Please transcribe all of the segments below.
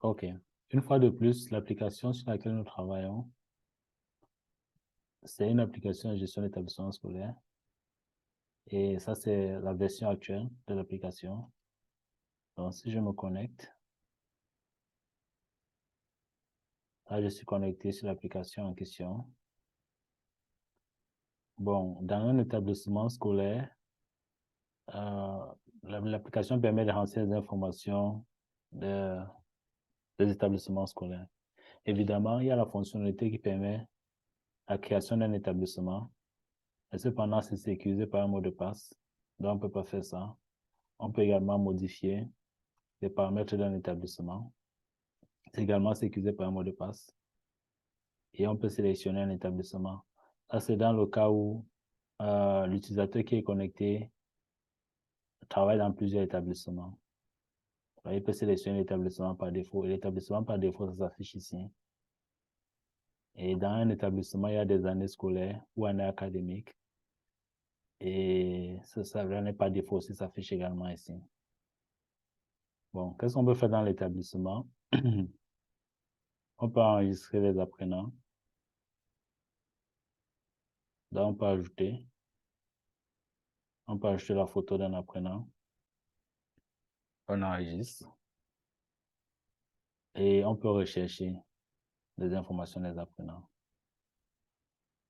OK. Une fois de plus, l'application sur laquelle nous travaillons, c'est une application de gestion d'établissement scolaire. Et ça, c'est la version actuelle de l'application. Donc, si je me connecte, là, je suis connecté sur l'application en question. Bon, dans un établissement scolaire, l'application permet de rentrer les informations des établissements scolaires. Évidemment, il y a la fonctionnalité qui permet la création d'un établissement. Et cependant, c'est sécurisé par un mot de passe. Donc, on ne peut pas faire ça. On peut également modifier les paramètres d'un établissement. C'est également sécurisé par un mot de passe. Et on peut sélectionner un établissement. Ça, c'est dans le cas où l'utilisateur qui est connecté travaille dans plusieurs établissements. Alors, il peut sélectionner l'établissement par défaut. Et l'établissement par défaut, ça s'affiche ici. Et dans un établissement, il y a des années scolaires ou années académiques. Et ça n'est pas défaut aussi, ça s'affiche également ici. Bon, qu'est-ce qu'on peut faire dans l'établissement? On peut enregistrer les apprenants. Là, on peut ajouter la photo d'un apprenant. On enregistre. Et on peut rechercher les informations des apprenants.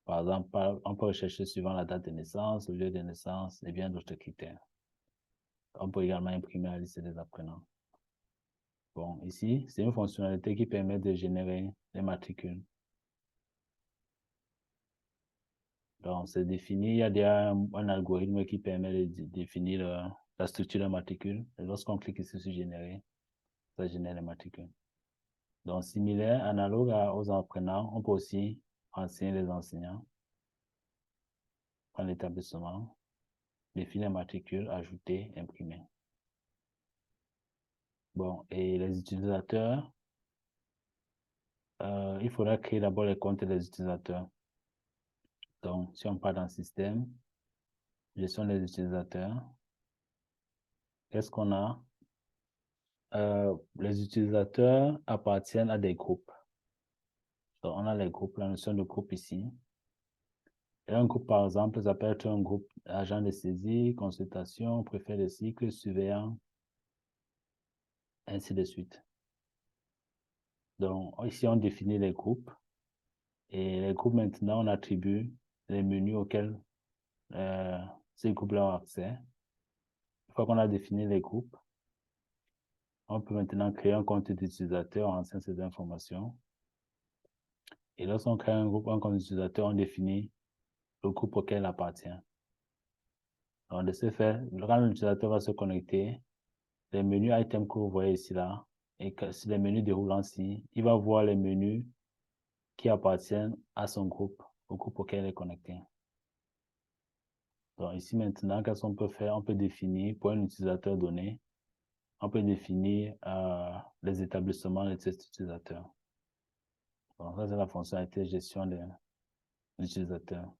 Par exemple, on peut rechercher suivant la date de naissance, le lieu de naissance et bien d'autres critères. On peut également imprimer la liste des apprenants. Bon, ici, c'est une fonctionnalité qui permet de générer les matricules. Donc, c'est défini, il y a déjà un algorithme qui permet de définir la structure de la matricule. Et lorsqu'on clique ici sur générer, ça génère les matricules. Donc, similaire, analogue aux apprenants, on peut aussi renseigner les enseignants en établissement, définir les matricules, ajouter, imprimer. Bon, et les utilisateurs, il faudra créer d'abord les comptes des utilisateurs. Donc, si on part dans le système, gestion des utilisateurs, qu'est-ce qu'on a? Les utilisateurs appartiennent à des groupes. Donc, on a les groupes, la notion de groupe ici. Et un groupe, par exemple, ça peut être un groupe agent de saisie, consultation, préfet de cycle, surveillant, ainsi de suite. Donc, ici, on définit les groupes. Et les groupes, maintenant, on attribue les menus auxquels ces groupes-là ont accès. Une fois qu'on a défini les groupes, on peut maintenant créer un compte d'utilisateur en renseignant ces informations. Et lorsqu'on crée un compte d'utilisateur, on définit le groupe auquel il appartient. Donc, de ce fait, quand l'utilisateur va se connecter, les menus items que vous voyez ici, là, et que si les menus déroulent ici, il va voir les menus qui appartiennent à son groupe, au groupe auquel il est connecté. Donc, ici, maintenant, qu'est-ce qu'on peut faire? On peut définir, pour un utilisateur donné, on peut définir les établissements de cet utilisateur. Donc, ça, c'est la fonctionnalité gestion de l'utilisateur.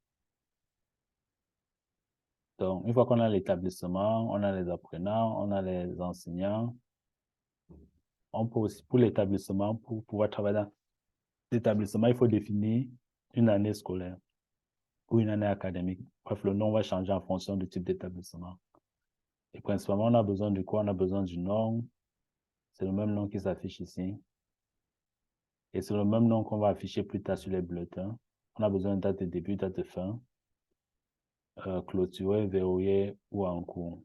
Donc, une fois qu'on a l'établissement, on a les apprenants, on a les enseignants, on peut aussi, pour l'établissement, pour pouvoir travailler dans l'établissement, il faut définir une année scolaire ou une année académique. Bref, le nom va changer en fonction du type d'établissement. Et principalement, on a besoin de quoi? On a besoin du nom. C'est le même nom qui s'affiche ici. Et c'est le même nom qu'on va afficher plus tard sur les bulletins. On a besoin de date de début, date de fin, clôturé, verrouillé ou en cours.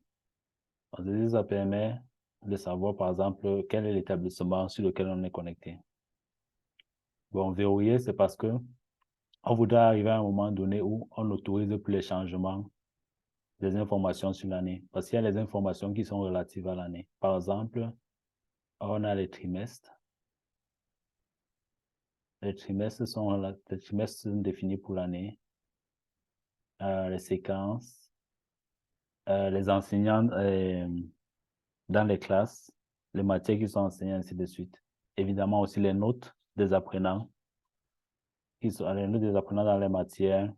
Donc, ça permet de savoir, par exemple, quel est l'établissement sur lequel on est connecté. Bon, verrouillé, c'est parce que on voudrait arriver à un moment donné où on autorise plus les changements des informations sur l'année. Parce qu'il y a les informations qui sont relatives à l'année. Par exemple, on a les trimestres. Les trimestres sont définis pour l'année. Les séquences, les enseignants dans les classes, les matières qui sont enseignées, ainsi de suite. Évidemment aussi les notes des apprenants, les notes des apprenants dans les matières,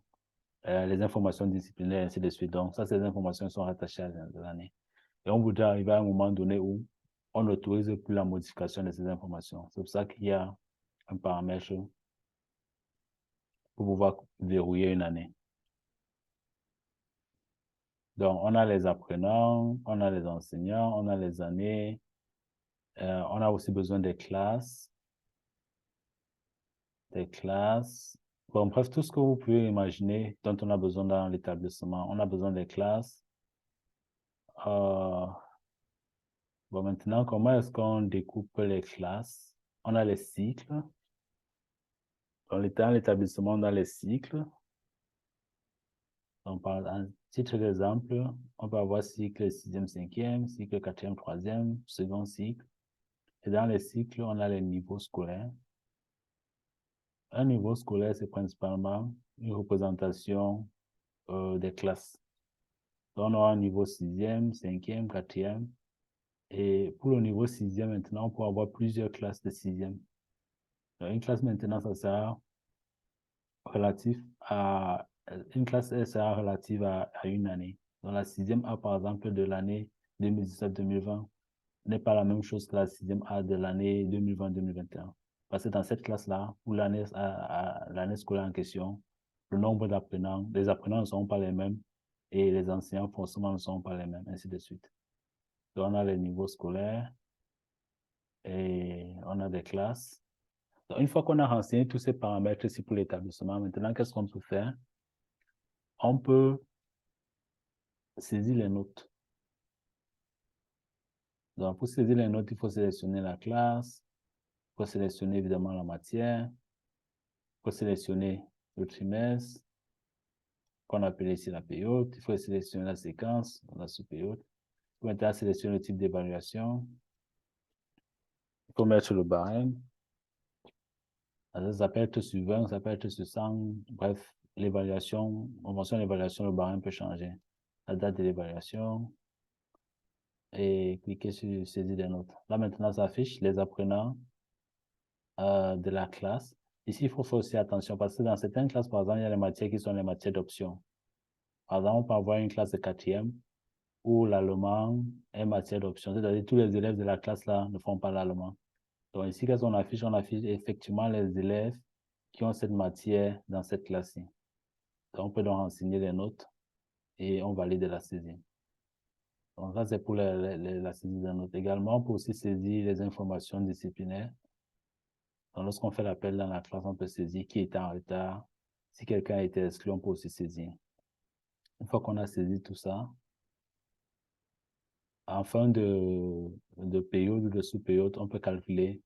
les informations disciplinaires, ainsi de suite. Donc, ça, ces informations sont rattachées à l'année. Et on voudrait arriver à un moment donné où on n'autorise plus la modification de ces informations. C'est pour ça qu'il y a un paramètre pour pouvoir verrouiller une année. Donc, on a les apprenants, on a les enseignants, on a les années, on a aussi besoin des classes. Bon, bref, tout ce que vous pouvez imaginer dont on a besoin dans l'établissement. On a besoin des classes. Bon, maintenant, comment est-ce qu'on découpe les classes? On a les cycles. Dans l'établissement, on a les cycles. Donc, par un titre d'exemple, on peut avoir cycle 6e, 5e, cycle 4e, 3e, second cycle. Et dans les cycles, on a les niveaux scolaires. Un niveau scolaire, c'est principalement une représentation des classes. Donc, on aura un niveau 6e, 5e, 4e. Et pour le niveau 6e, maintenant, on peut avoir plusieurs classes de 6e. Donc, une classe maintenant, ça sera relatif à... Une classe, elle sera relative à une année. Donc, la 6e A, par exemple, de l'année 2017-2020 n'est pas la même chose que la 6e A de l'année 2020-2021. Parce que dans cette classe-là, pour l'année scolaire en question, le nombre d'apprenants, les apprenants ne seront pas les mêmes et les enseignants forcément ne seront pas les mêmes, ainsi de suite. Donc, on a les niveaux scolaires et on a des classes. Donc, une fois qu'on a renseigné tous ces paramètres ici pour l'établissement, maintenant, qu'est-ce qu'on peut faire? On peut saisir les notes. Donc, pour saisir les notes, il faut sélectionner la classe, il faut sélectionner évidemment la matière, il faut sélectionner le trimestre, qu'on appelle ici la période, il faut sélectionner la séquence, la sous-période, il faut maintenant sélectionner le type d'évaluation, il faut mettre le barème, ça peut être sur 20, ça peut être sur 100, bref, l'évaluation, en fonction de l'évaluation, le barème peut changer. La date de l'évaluation et cliquer sur saisir des notes. Là, maintenant, ça affiche les apprenants de la classe. Ici, il faut faire aussi attention parce que dans certaines classes, par exemple, il y a les matières qui sont les matières d'option. Par exemple, on peut avoir une classe de 4e où l'allemand est matière d'option. C'est-à-dire que tous les élèves de la classe là ne font pas l'allemand. Donc ici, quand on affiche effectivement les élèves qui ont cette matière dans cette classe-ci. Donc, on peut donc renseigner les notes et on valide la saisie. Donc ça, c'est pour la saisie des notes. Également, on peut aussi saisir les informations disciplinaires. Donc, lorsqu'on fait l'appel dans la classe, on peut saisir qui est en retard. Si quelqu'un a été exclu, on peut aussi saisir. Une fois qu'on a saisi tout ça, en fin de période ou de sous-période, on peut calculer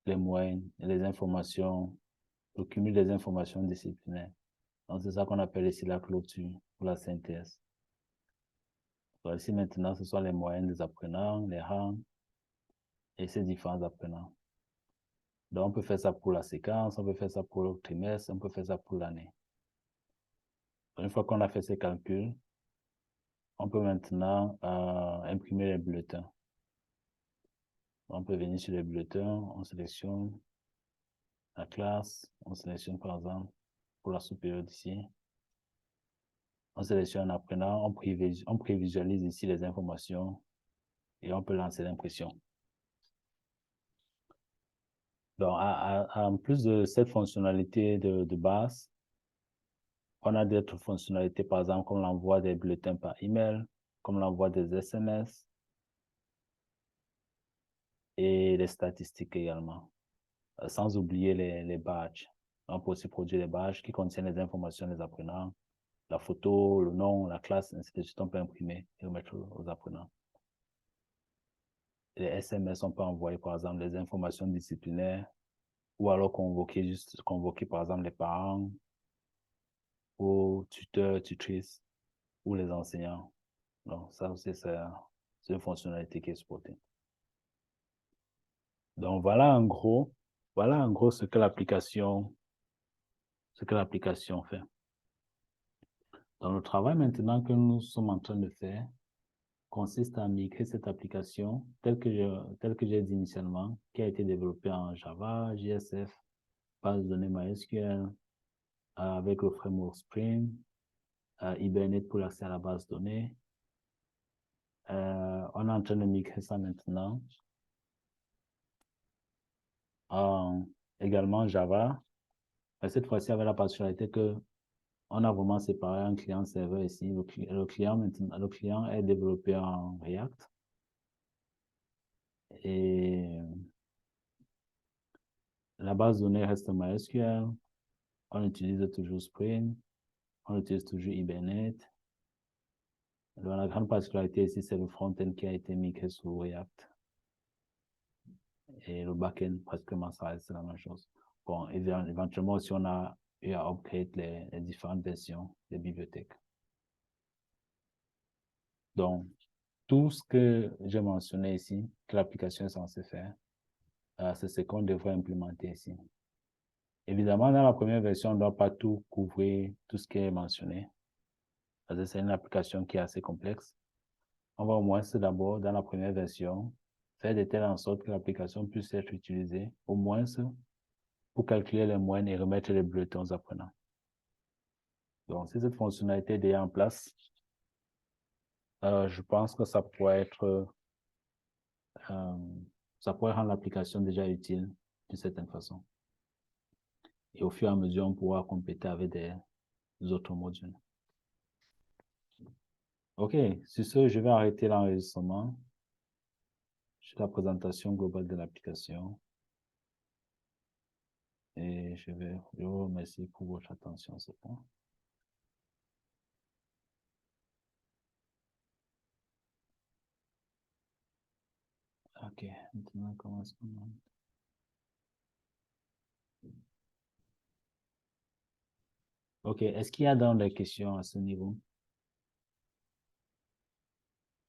les moyennes et les informations, le cumul des informations disciplinaires. Donc, c'est ça qu'on appelle ici la clôture ou la synthèse. Donc, ici, maintenant, ce sont les moyennes des apprenants, les rangs et ces différents apprenants. Donc, on peut faire ça pour la séquence, on peut faire ça pour le trimestre, on peut faire ça pour l'année. Une fois qu'on a fait ces calculs, on peut maintenant imprimer les bulletins. On peut venir sur les bulletins, on sélectionne la classe, on sélectionne par exemple pour la sous-période ici. On sélectionne un apprenant, on prévisualise ici les informations et on peut lancer l'impression. Donc, en plus de cette fonctionnalité de base, on a d'autres fonctionnalités, par exemple, comme l'envoi des bulletins par email, comme l'envoi des SMS et les statistiques également, sans oublier les badges. On peut aussi produire des badges qui contiennent les informations des apprenants, la photo, le nom, la classe, ainsi de suite. On peut imprimer et remettre aux apprenants. Les SMS, on peut envoyer, par exemple, les informations disciplinaires ou alors convoquer par exemple, les parents ou tuteurs, tutrices ou les enseignants. Donc, ça aussi, c'est une fonctionnalité qui est supportée. Donc, voilà en gros ce que l'application fait. Donc, le travail maintenant que nous sommes en train de faire consiste à migrer cette application telle que j'ai dit initialement, qui a été développée en Java, JSF, base de données MySQL, avec le framework Spring, Hibernate pour l'accès à la base de données, On est en train de migrer ça maintenant. Également Java. Mais cette fois-ci, avec la particularité que on a vraiment séparé un client-serveur ici. Le client maintenant, le client est développé en React. Et la base de données reste MySQL. On utilise toujours Spring. On utilise toujours Hibernate. Donc, la grande particularité ici, c'est le front-end qui a été migré sur React. Et le back-end, pratiquement, ça reste la même chose. Bon, éventuellement aussi, on a eu à upgrade les différentes versions des bibliothèques. Donc, tout ce que j'ai mentionné ici, que l'application est censée faire, c'est ce qu'on devrait implémenter ici. Évidemment, dans la première version, on ne doit pas tout couvrir, tout ce qui est mentionné. Parce que c'est une application qui est assez complexe. On va au moins d'abord, dans la première version, faire de telle en sorte que l'application puisse être utilisée, au moins pour calculer les moyennes et remettre les bulletins aux apprenants. Donc, si cette fonctionnalité est déjà en place, je pense que ça pourrait être, ça pourrait rendre l'application déjà utile d'une certaine façon. Et au fur et à mesure, on pourra compléter avec des autres modules. OK, sur ce, je vais arrêter l'enregistrement. C'est la présentation globale de l'application. Et je vous remercie pour votre attention à ce point. OK, maintenant, comment est-ce qu'on... OK, est-ce qu'il y a dans des questions à ce niveau?